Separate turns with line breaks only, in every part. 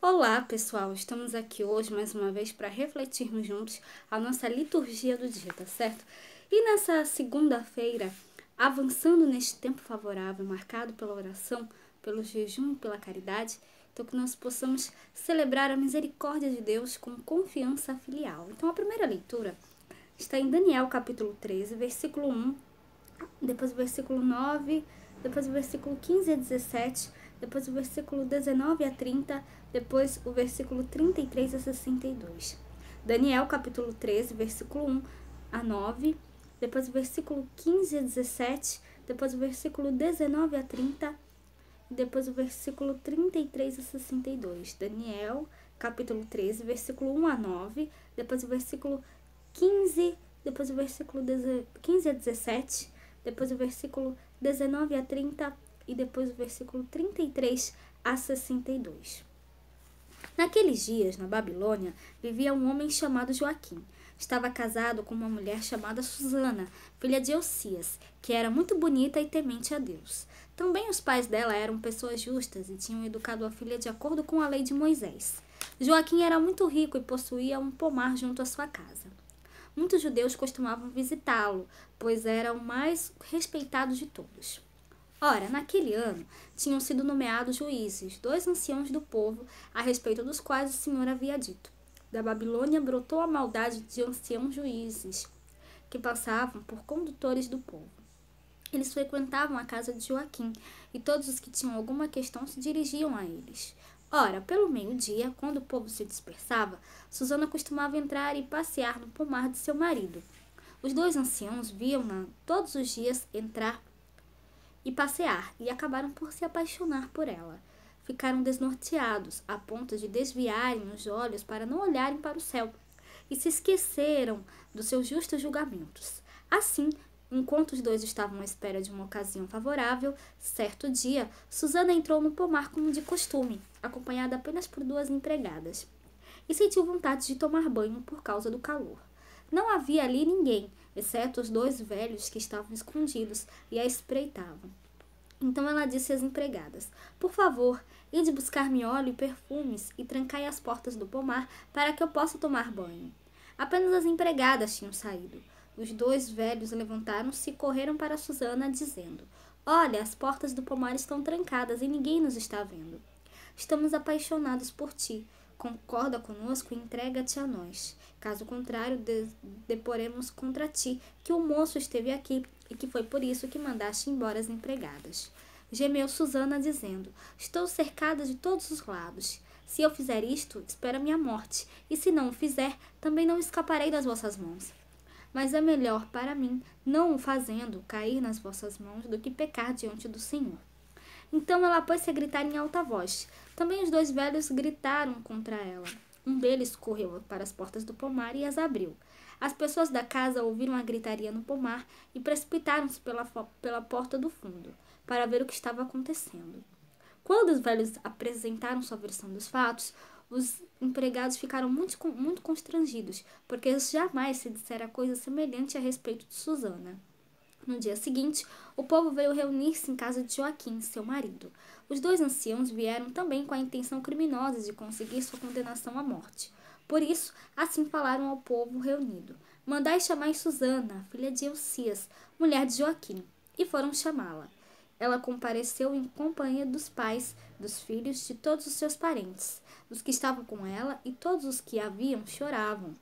Olá, pessoal! Estamos aqui hoje mais uma vez para refletirmos juntos a nossa liturgia do dia, tá certo? E nessa segunda-feira, avançando neste tempo favorável, marcado pela oração, pelo jejum e pela caridade, então que nós possamos celebrar a misericórdia de Deus com confiança filial. Então a primeira leitura está em Daniel capítulo 13, versículo 1, depois o versículo 9, depois o versículo 15 a 17, depois o versículo 19 a 30, depois o versículo 33 a 62. Daniel, capítulo 13, versículo 1 a 9, depois o versículo 15 a 17, depois o versículo 19 a 30, e depois o versículo 33 a 62. Daniel, capítulo 13, versículo 1 a 9, depois o versículo 15, depois o versículo 15 a 17, depois o versículo 19 a 30 e depois o versículo 33 a 62. Naqueles dias, na Babilônia, vivia um homem chamado Joaquim. Estava casado com uma mulher chamada Susana, filha de Osias, que era muito bonita e temente a Deus. Também os pais dela eram pessoas justas e tinham educado a filha de acordo com a lei de Moisés. Joaquim era muito rico e possuía um pomar junto à sua casa. Muitos judeus costumavam visitá-lo, pois era o mais respeitado de todos. Ora, naquele ano, tinham sido nomeados juízes, 2 anciãos do povo, a respeito dos quais o Senhor havia dito: da Babilônia brotou a maldade de anciãos juízes, que passavam por condutores do povo. Eles frequentavam a casa de Joaquim, e todos os que tinham alguma questão se dirigiam a eles. Ora, pelo meio-dia, quando o povo se dispersava, Susana costumava entrar e passear no pomar de seu marido. Os 2 anciãos viam-na todos os dias entrar e passear, e acabaram por se apaixonar por ela. Ficaram desnorteados, a ponto de desviarem os olhos para não olharem para o céu, e se esqueceram dos seus justos julgamentos. Assim, enquanto os 2 estavam à espera de uma ocasião favorável, certo dia, Susana entrou no pomar como de costume, acompanhada apenas por 2 empregadas, e sentiu vontade de tomar banho por causa do calor. Não havia ali ninguém, exceto os 2 velhos que estavam escondidos e a espreitavam. Então ela disse às empregadas: por favor, ide buscar-me óleo e perfumes e trancai as portas do pomar para que eu possa tomar banho. Apenas as empregadas tinham saído. Os 2 velhos levantaram-se e correram para Susana, dizendo: olha, as portas do pomar estão trancadas e ninguém nos está vendo. Estamos apaixonados por ti. Concorda conosco e entrega-te a nós. Caso contrário, deporemos contra ti que o moço esteve aqui e que foi por isso que mandaste embora as empregadas. Gemeu Susana, dizendo: estou cercada de todos os lados. Se eu fizer isto, espera minha morte, e se não o fizer, também não escaparei das vossas mãos. Mas é melhor para mim, não o fazendo, cair nas vossas mãos do que pecar diante do Senhor. Então ela pôs-se a gritar em alta voz. Também os 2 velhos gritaram contra ela. Um deles correu para as portas do pomar e as abriu. As pessoas da casa ouviram a gritaria no pomar e precipitaram-se pela porta do fundo, para ver o que estava acontecendo. Quando os velhos apresentaram sua versão dos fatos, os empregados ficaram muito constrangidos, porque jamais se dissera coisa semelhante a respeito de Susana. No dia seguinte, o povo veio reunir-se em casa de Joaquim, seu marido. Os 2 anciãos vieram também com a intenção criminosa de conseguir sua condenação à morte. Por isso, assim falaram ao povo reunido: mandai chamar Susana, filha de Osias, mulher de Joaquim. E foram chamá-la. Ela compareceu em companhia dos pais, dos filhos, de todos os seus parentes. Os que estavam com ela e todos os que a viam choravam.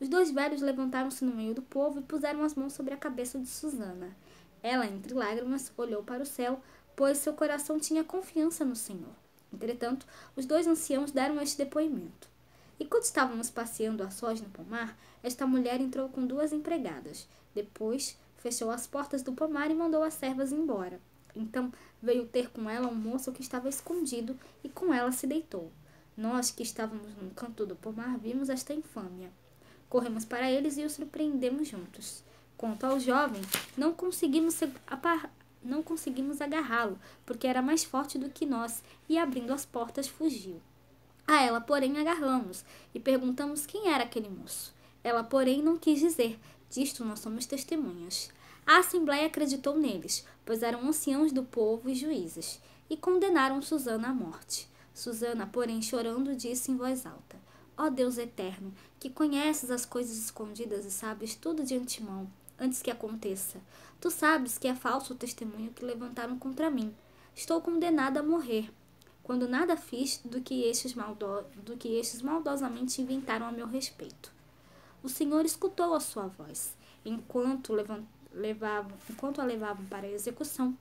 Os 2 velhos levantaram-se no meio do povo e puseram as mãos sobre a cabeça de Susana. Ela, entre lágrimas, olhou para o céu, pois seu coração tinha confiança no Senhor. Entretanto, os 2 anciãos deram este depoimento: e quando estávamos passeando a sós no pomar, esta mulher entrou com 2 empregadas. Depois, fechou as portas do pomar e mandou as servas embora. Então, veio ter com ela um moço que estava escondido e com ela se deitou. Nós, que estávamos no canto do pomar, vimos esta infâmia. Corremos para eles e os surpreendemos juntos. Quanto ao jovem, não conseguimos agarrá-lo, porque era mais forte do que nós, e abrindo as portas fugiu. A ela, porém, agarramos e perguntamos quem era aquele moço. Ela, porém, não quis dizer. Disto nós somos testemunhas. A assembleia acreditou neles, pois eram anciãos do povo e juízes, e condenaram Susana à morte. Susana, porém, chorando, disse em voz alta: Ó Deus eterno, que conheces as coisas escondidas e sabes tudo de antemão, antes que aconteça. Tu sabes que é falso o testemunho que levantaram contra mim. Estou condenada a morrer, quando nada fiz do que estes maldosamente inventaram a meu respeito. O Senhor escutou a sua voz, enquanto a levavam para a execução.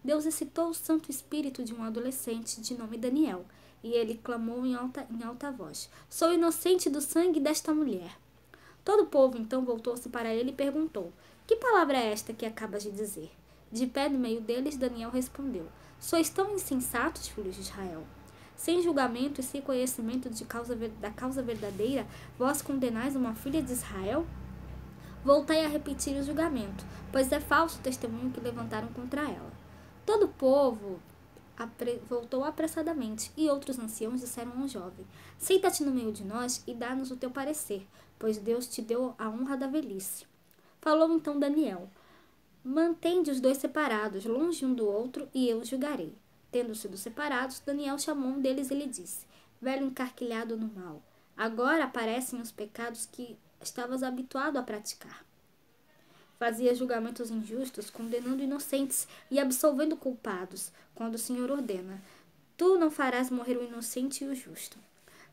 Deus excitou o Santo Espírito de um adolescente de nome Daniel, e ele clamou em alta voz: Sou inocente do sangue desta mulher. Todo o povo então voltou-se para ele e perguntou: Que palavra é esta que acabas de dizer? De pé no meio deles, Daniel respondeu: Sois tão insensatos, filhos de Israel. Sem julgamento e sem conhecimento da causa verdadeira, vós condenais uma filha de Israel? Voltai a repetir o julgamento, pois é falso o testemunho que levantaram contra ela. Todo o povo voltou apressadamente, e outros anciãos disseram ao jovem: Senta-te no meio de nós e dá-nos o teu parecer, pois Deus te deu a honra da velhice. Falou então Daniel: Mantende os dois separados, longe um do outro, e eu os julgarei. Tendo sido separados, Daniel chamou um deles e lhe disse: Velho encarquilhado no mal, agora aparecem os pecados que estavas habituado a praticar. Fazia julgamentos injustos, condenando inocentes e absolvendo culpados, quando o Senhor ordena: Tu não farás morrer o inocente e o justo.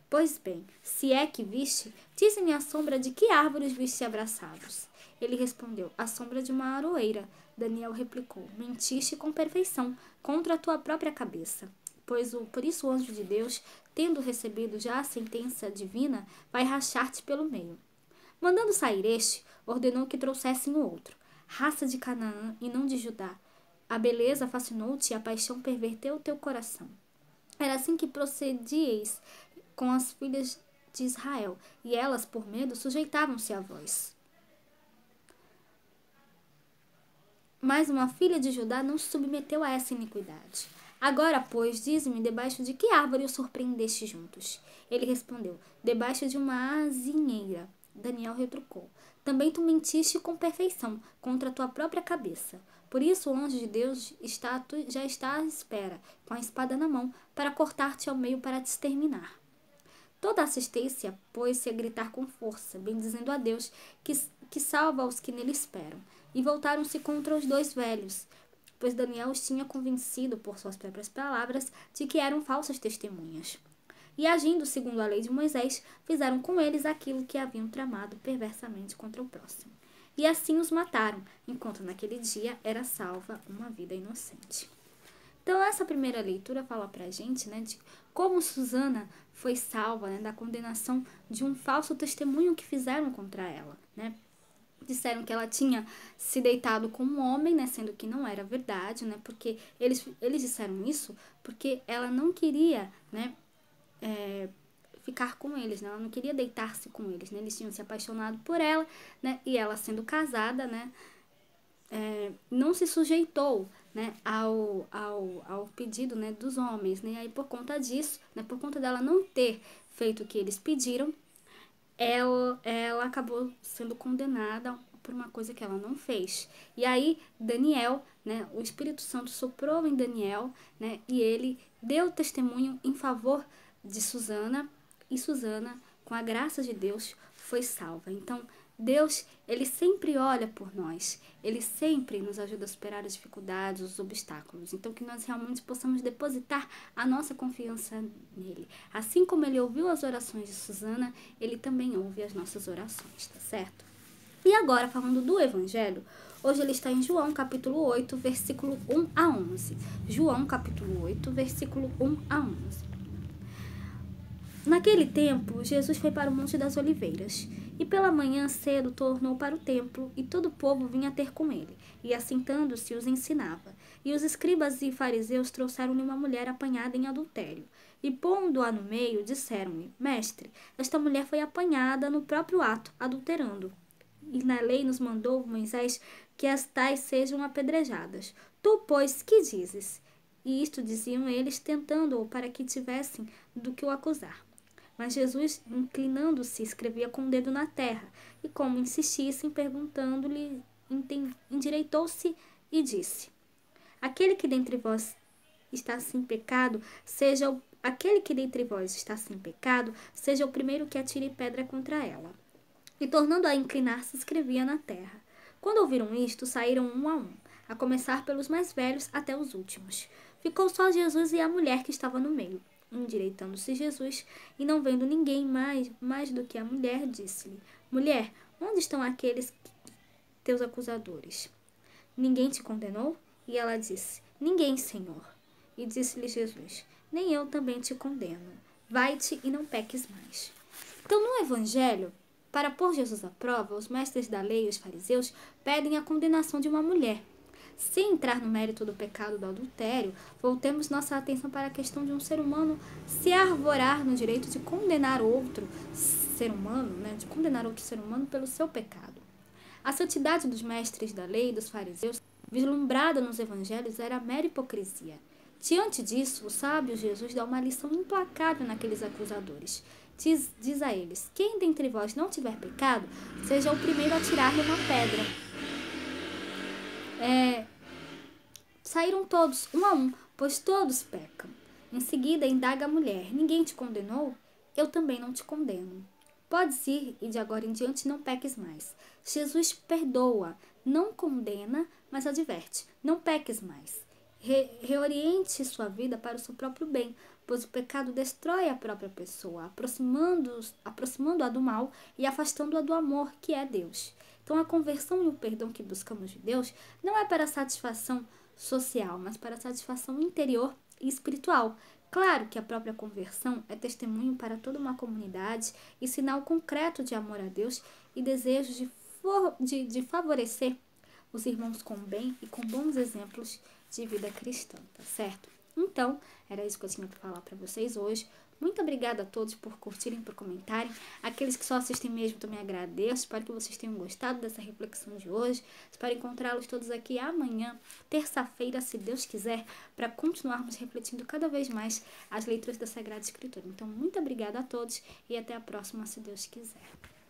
Pois bem, se é que viste, dize-me a sombra de que árvores viste abraçados. Ele respondeu: A sombra de uma aroeira. Daniel replicou: Mentiste com perfeição, contra a tua própria cabeça. Por isso o anjo de Deus, tendo recebido já a sentença divina, vai rachar-te pelo meio. Mandando sair este, ordenou que trouxessem o outro, raça de Canaã e não de Judá. A beleza fascinou-te e a paixão perverteu o teu coração. Era assim que procedieis com as filhas de Israel, e elas, por medo, sujeitavam-se a vós. Mas uma filha de Judá não se submeteu a essa iniquidade. Agora, pois, dize-me debaixo de que árvore os surpreendeste juntos? Ele respondeu: Debaixo de uma azinheira. Daniel retrucou: Também tu mentiste com perfeição, contra a tua própria cabeça. Por isso o anjo de Deus já está à espera, com a espada na mão, para cortar-te ao meio para te exterminar. Toda a assistência pôs-se a gritar com força, bendizendo a Deus, que salva os que nele esperam. E voltaram-se contra os dois velhos, pois Daniel os tinha convencido, por suas próprias palavras, de que eram falsas testemunhas. E agindo segundo a lei de Moisés, fizeram com eles aquilo que haviam tramado perversamente contra o próximo. E assim os mataram, enquanto naquele dia era salva uma vida inocente. Então essa primeira leitura fala pra gente, né, de como Susana foi salva, né, da condenação de um falso testemunho que fizeram contra ela, né. Disseram que ela tinha se deitado com um homem, né, sendo que não era verdade, né, porque eles disseram isso porque ela não queria, né, ficar com eles, né, ela não queria deitar-se com eles, né, eles tinham se apaixonado por ela, né, e ela sendo casada, né, não se sujeitou, né, ao pedido, né, dos homens, né, e aí por conta disso, né, por conta dela não ter feito o que eles pediram, ela acabou sendo condenada por uma coisa que ela não fez. E aí Daniel, né, o Espírito Santo soprou em Daniel, né, e ele deu testemunho em favor de Susana, e Susana, com a graça de Deus, foi salva. Então, Deus, ele sempre olha por nós, ele sempre nos ajuda a superar as dificuldades, os obstáculos. Então, que nós realmente possamos depositar a nossa confiança nele. Assim como ele ouviu as orações de Susana, ele também ouve as nossas orações, tá certo? E agora, falando do Evangelho, hoje ele está em João, capítulo 8, versículo 1 a 11. João, capítulo 8, versículo 1 a 11. Naquele tempo, Jesus foi para o Monte das Oliveiras, e pela manhã cedo tornou para o templo, e todo o povo vinha ter com ele, e assentando-se os ensinava. E os escribas e fariseus trouxeram-lhe uma mulher apanhada em adultério, e pondo-a no meio, disseram-lhe: Mestre, esta mulher foi apanhada no próprio ato, adulterando. E na lei nos mandou Moisés que as tais sejam apedrejadas. Tu, pois, que dizes? E isto diziam eles, tentando-o para que tivessem do que o acusar. Mas Jesus, inclinando-se, escrevia com o dedo na terra, e como insistissem, perguntando-lhe, endireitou-se e disse: Aquele que dentre vós está sem pecado, seja aquele que dentre vós está sem pecado, seja o primeiro que atire pedra contra ela. E tornando a inclinar-se, escrevia na terra. Quando ouviram isto, saíram um, a começar pelos mais velhos até os últimos. Ficou só Jesus e a mulher que estava no meio. Endireitando-se Jesus, e não vendo ninguém mais do que a mulher, disse-lhe: Mulher, onde estão aqueles teus acusadores? Ninguém te condenou? E ela disse: Ninguém, Senhor. E disse-lhe Jesus: Nem eu também te condeno. Vai-te e não peques mais. Então, no Evangelho, para pôr Jesus à prova, os mestres da lei e os fariseus pedem a condenação de uma mulher. Sem entrar no mérito do pecado do adultério, voltemos nossa atenção para a questão de um ser humano se arvorar no direito de condenar outro ser humano, de condenar outro ser humano pelo seu pecado. A santidade dos mestres da lei e dos fariseus, vislumbrada nos evangelhos, era mera hipocrisia. Diante disso, o sábio Jesus dá uma lição implacável naqueles acusadores. Diz a eles: Quem dentre vós não tiver pecado, seja o primeiro a tirar-lhe uma pedra. Saíram todos, um a um, pois todos pecam. Em seguida, indaga a mulher: Ninguém te condenou? Eu também não te condeno. Podes ir e de agora em diante não peques mais. Jesus perdoa, não condena, mas adverte: Não peques mais. Reoriente sua vida para o seu próprio bem, pois o pecado destrói a própria pessoa, aproximando-a do mal e afastando-a do amor, que é Deus. Então, a conversão e o perdão que buscamos de Deus não é para satisfação social, mas para satisfação interior e espiritual. Claro que a própria conversão é testemunho para toda uma comunidade e sinal concreto de amor a Deus e desejo de favorecer os irmãos com bem e com bons exemplos de vida cristã, tá certo? Então, era isso que eu tinha para falar para vocês hoje. Muito obrigada a todos por curtirem, por comentarem. Aqueles que só assistem mesmo, também agradeço. Espero que vocês tenham gostado dessa reflexão de hoje. Espero encontrá-los todos aqui amanhã, terça-feira, se Deus quiser, para continuarmos refletindo cada vez mais as leituras da Sagrada Escritura. Então, muito obrigada a todos e até a próxima, se Deus quiser.